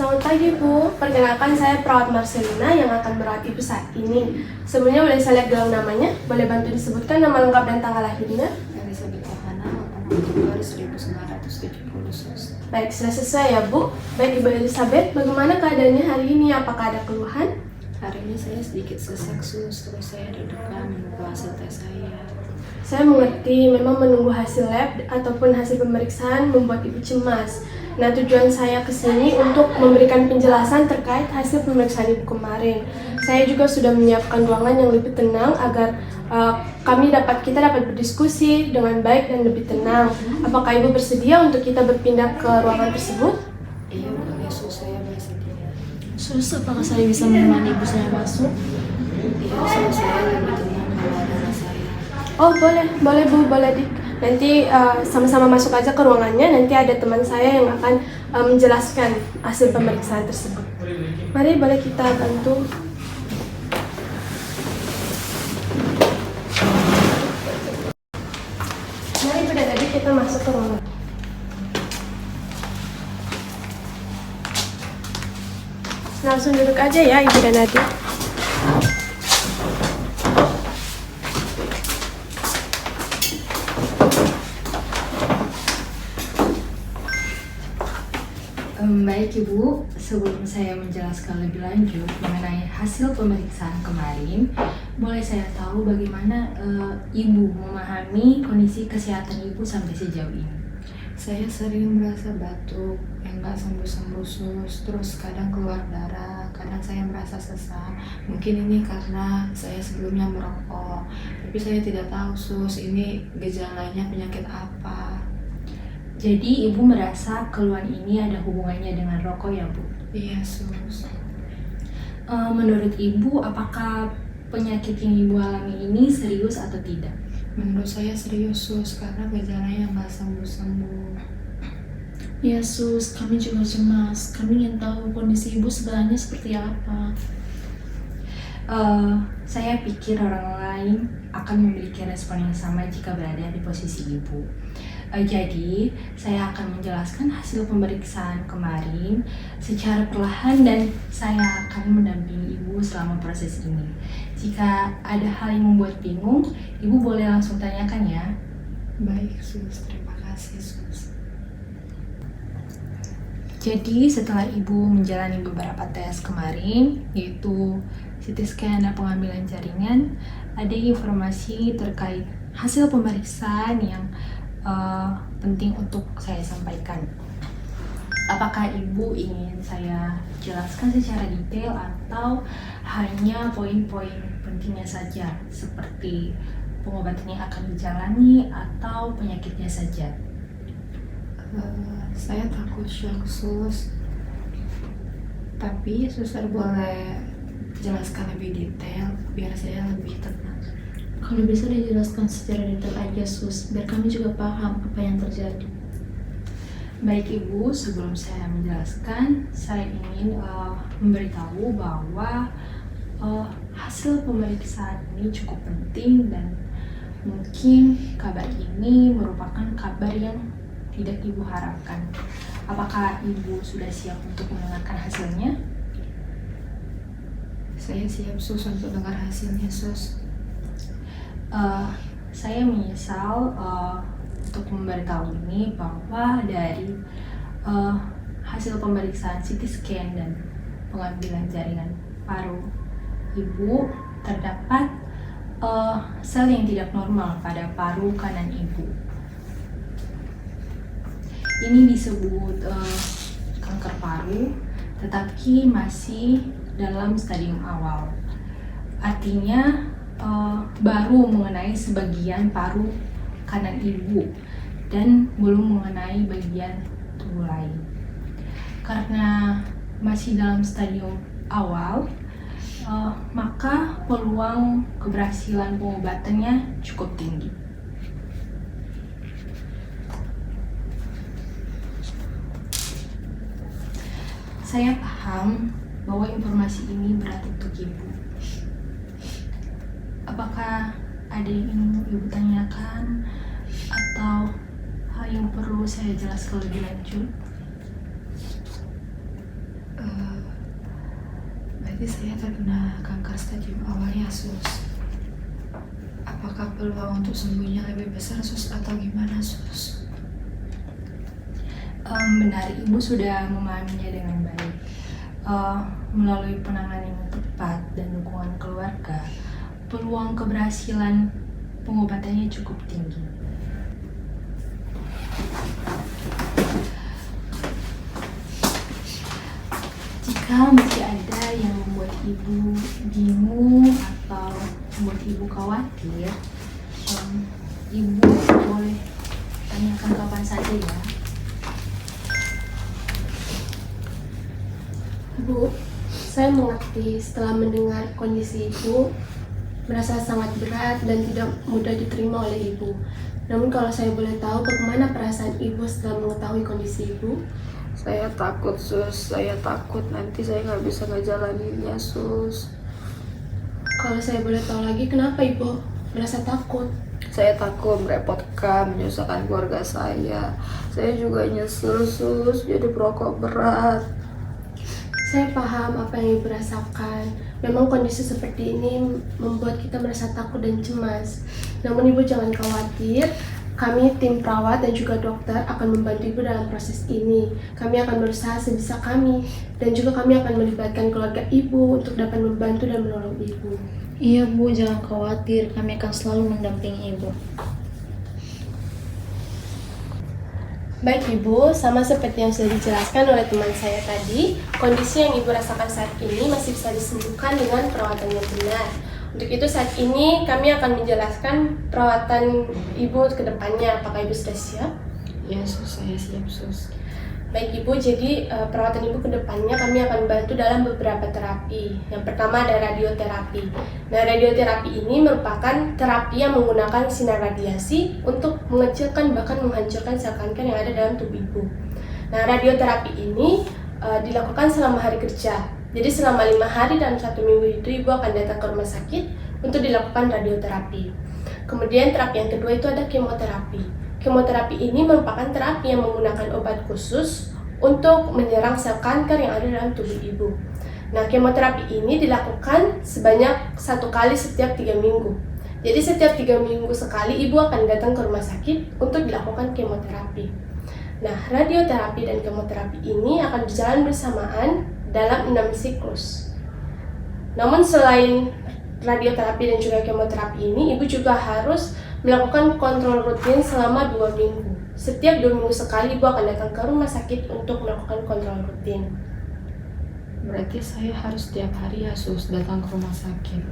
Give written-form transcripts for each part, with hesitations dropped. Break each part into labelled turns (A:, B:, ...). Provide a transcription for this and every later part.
A: Selamat pagi Bu, perkenalkan saya perawat Marcelina yang akan merawat Ibu saat ini. Sebelumnya boleh saya lihat gelang namanya? Boleh bantu disebutkan nama lengkap dan tanggal lahirnya?
B: Elizabeth Ohana, 8 Februari 1970, Sus.
A: Baik, sudah sesuai ya Bu. Baik Ibu Elizabeth, bagaimana keadaannya hari ini? Apakah ada keluhan?
B: Hari ini saya sedikit sesak, Sus, terus saya deg-degan menunggu hasil tes saya.
A: Saya mengerti memang menunggu hasil lab ataupun hasil pemeriksaan membuat Ibu cemas. Nah, tujuan saya ke sini untuk memberikan penjelasan terkait hasil pemeriksaan Ibu kemarin. Saya juga sudah menyiapkan ruangan yang lebih tenang agar kita dapat berdiskusi dengan baik dan lebih tenang. Apakah Ibu bersedia untuk kita berpindah ke ruangan tersebut?
B: Iya, boleh, Sus, saya bersedia.
C: Sus, apakah saya bisa menemani ibu saya masuk?
B: Iya, Sus, saya lebih tenang kalau ada anak saya.
A: Oh boleh Bu, boleh nanti sama-sama masuk aja ke ruangannya. Nanti ada teman saya yang akan menjelaskan hasil pemeriksaan tersebut. Mari boleh kita bantu. Mari Bu dan Adik kita masuk ke ruangan. Langsung duduk aja ya Ibu dan Adik.
B: Baik Ibu, sebelum saya menjelaskan lebih lanjut mengenai hasil pemeriksaan kemarin, boleh saya tahu bagaimana Ibu memahami kondisi kesehatan Ibu sampai sejauh ini? Saya sering merasa batuk yang nggak sembuh-sembuh, Sus, terus kadang keluar darah, kadang saya merasa sesak. Mungkin ini karena saya sebelumnya merokok, tapi saya tidak tahu, Sus, ini gejalanya penyakit apa.
C: Jadi ibu merasa keluhan ini ada hubungannya dengan rokok ya Bu?
B: Iya, Sus.
C: Menurut ibu, apakah penyakit yang ibu alami ini serius atau tidak?
B: Menurut saya serius, Sus, karena gejalanya nggak sembuh-sembuh.
C: Ya Sus, kami juga cemas. Kami ingin tahu kondisi ibu sebenarnya seperti apa.
D: Saya pikir orang lain akan memiliki respon yang sama jika berada di posisi ibu. Jadi, saya akan menjelaskan hasil pemeriksaan kemarin secara perlahan dan saya akan mendampingi ibu selama proses ini. Jika ada hal yang membuat bingung, ibu boleh langsung tanyakan ya.
B: Baik, Sus, terima kasih, Sus.
D: Jadi, setelah ibu menjalani beberapa tes kemarin, yaitu CT scan dan pengambilan jaringan, ada informasi terkait hasil pemeriksaan yang penting untuk saya sampaikan. Apakah ibu ingin saya jelaskan secara detail atau hanya poin-poin pentingnya saja, seperti pengobatan yang akan dijalani atau penyakitnya saja?
B: Saya takut shock, Sus, tapi suster boleh jelaskan lebih detail biar saya lebih tenang.
C: Kalau bisa dijelaskan secara detail aja Sus, biar kami juga paham apa yang terjadi.
D: Baik Ibu, sebelum saya menjelaskan, saya ingin memberitahu bahwa hasil pemeriksaan ini cukup penting dan mungkin kabar ini merupakan kabar yang tidak Ibu harapkan. Apakah Ibu sudah siap untuk mendengarkan hasilnya?
B: Saya siap, Sus, untuk dengar hasilnya, Sus.
D: Saya menyesal untuk memberitahu ini bahwa dari hasil pemeriksaan CT scan dan pengambilan jaringan paru Ibu terdapat sel yang tidak normal pada paru kanan Ibu. Ini disebut kanker paru, tetapi masih dalam stadium awal. Artinya baru mengenai sebagian paru kanan ibu dan belum mengenai bagian tubuh lain. Karena masih dalam stadium awal, maka peluang keberhasilan pengobatannya cukup tinggi. Saya paham bahwa informasi ini berat untuk ibu. Apakah ada yang ingin ibu tanyakan atau hal yang perlu saya jelaskan lebih lanjut? Berarti saya terkena kanker stadium awal ya, Sus. Apakah peluang untuk sembuhnya lebih besar, Sus, atau gimana, Sus?
B: Benar, Ibu sudah memahaminya dengan baik. Melalui penanganan yang tepat dan dukungan keluarga, peluang keberhasilan pengobatannya cukup tinggi. Jika masih ada yang membuat Ibu bingung atau membuat Ibu khawatir, Ibu boleh tanyakan kapan saja ya.
A: Bu, saya mengerti setelah mendengar kondisi Ibu merasa sangat berat dan tidak mudah diterima oleh Ibu. Namun kalau saya boleh tahu bagaimana perasaan Ibu setelah mengetahui kondisi Ibu?
E: Saya takut, Sus. Saya takut nanti saya nggak bisa ngejalaninnya, Sus.
A: Kalau saya boleh tahu lagi kenapa Ibu merasa takut?
E: Saya takut merepotkan, menyusahkan keluarga saya. Saya juga nyesel, Sus, jadi perokok berat.
A: Saya paham apa yang Ibu rasakan. Memang kondisi seperti ini membuat kita merasa takut dan cemas. Namun Ibu jangan khawatir. Kami tim perawat dan juga dokter akan membantu Ibu dalam proses ini. Kami akan berusaha sebisa kami dan juga kami akan melibatkan keluarga Ibu untuk dapat membantu dan menolong Ibu.
C: Iya Bu, jangan khawatir, kami akan selalu mendampingi Ibu.
A: Baik Ibu, sama seperti yang sudah dijelaskan oleh teman saya tadi, kondisi yang Ibu rasakan saat ini masih bisa disembuhkan dengan perawatan yang benar. Untuk itu saat ini kami akan menjelaskan perawatan Ibu ke depannya. Apakah Ibu sudah siap?
E: Ya, Sus, saya siap, Sus.
A: Baik Ibu, jadi perawatan Ibu ke depannya kami akan bantu dalam beberapa terapi. Yang pertama ada radioterapi. Nah, radioterapi ini merupakan terapi yang menggunakan sinar radiasi untuk mengecilkan bahkan menghancurkan sel kanker yang ada dalam tubuh Ibu. Nah, radioterapi ini dilakukan selama hari kerja. Jadi selama 5 hari dalam 1 minggu itu Ibu akan datang ke rumah sakit untuk dilakukan radioterapi. Kemudian terapi yang kedua itu ada kemoterapi. Kemoterapi ini merupakan terapi yang menggunakan obat khusus untuk menyerang sel kanker yang ada dalam tubuh Ibu. Nah, kemoterapi ini dilakukan sebanyak 1 kali setiap 3 minggu. Jadi setiap 3 minggu sekali Ibu akan datang ke rumah sakit untuk dilakukan kemoterapi. Nah, radioterapi dan kemoterapi ini akan berjalan bersamaan dalam 6 siklus. Namun selain radioterapi dan juga kemoterapi ini, Ibu juga harus melakukan kontrol rutin selama 2 minggu. Setiap 2 minggu sekali Ibu akan datang ke rumah sakit untuk melakukan kontrol rutin.
E: Berarti saya harus setiap hari ya, Sus, datang ke rumah sakit.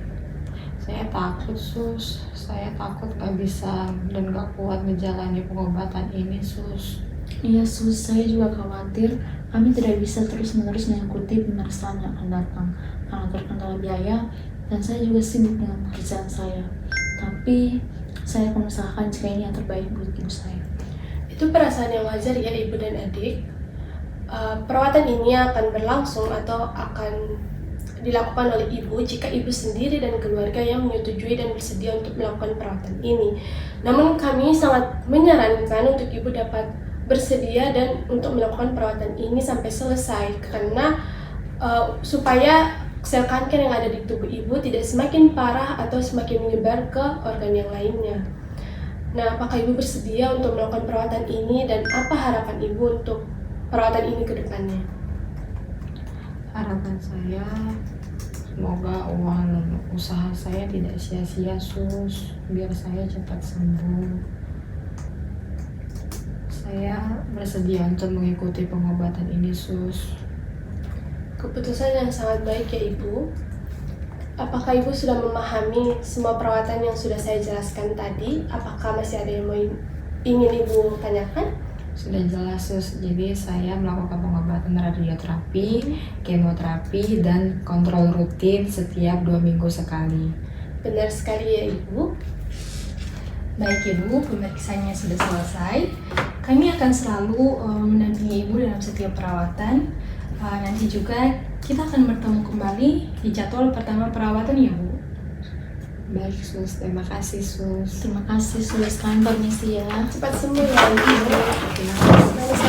E: Saya takut, Sus. Saya takut gak bisa dan gak kuat menjalani pengobatan ini, Sus.
C: Iya Sus, saya juga khawatir kami tidak bisa terus-menerus mengikuti pemeriksaan yang akan datang karena terkendala biaya dan saya juga sibuk dengan pekerjaan saya. Tapi saya akan usahakan jika ini yang terbaik buat ibu saya.
A: Itu perasaan yang wajar ya Ibu dan adik. Perawatan ini akan berlangsung atau akan dilakukan oleh Ibu jika Ibu sendiri dan keluarga yang menyetujui dan bersedia untuk melakukan perawatan ini. Namun kami sangat menyarankan untuk Ibu dapat bersedia dan untuk melakukan perawatan ini sampai selesai karena supaya sel kanker yang ada di tubuh Ibu tidak semakin parah atau semakin menyebar ke organ yang lainnya. Nah, apakah Ibu bersedia untuk melakukan perawatan ini dan apa harapan Ibu untuk perawatan ini ke depannya?
E: Harapan saya semoga uang usaha saya tidak sia-sia, Sus, biar saya cepat sembuh. Saya bersedia untuk mengikuti pengobatan ini, Sus.
A: Keputusan yang sangat baik ya Ibu. Apakah Ibu sudah memahami semua perawatan yang sudah saya jelaskan tadi? Apakah masih ada yang ingin Ibu tanyakan?
E: Sudah jelas, Sus. Jadi saya melakukan pengobatan radioterapi, kemoterapi, dan kontrol rutin setiap 2 minggu sekali.
A: Benar sekali ya Ibu.
B: Baik Ibu, pemeriksaannya sudah selesai. Kami akan selalu mendampingi Ibu dalam setiap perawatan. Nanti juga kita akan bertemu kembali di jadwal pertama perawatan ya Bu.
E: Baik, Sus. Terima kasih, Sus.
C: Terima kasih Sus, kami permisi ya.
A: Cepat sembuh ya Ibu.
E: Terima kasih.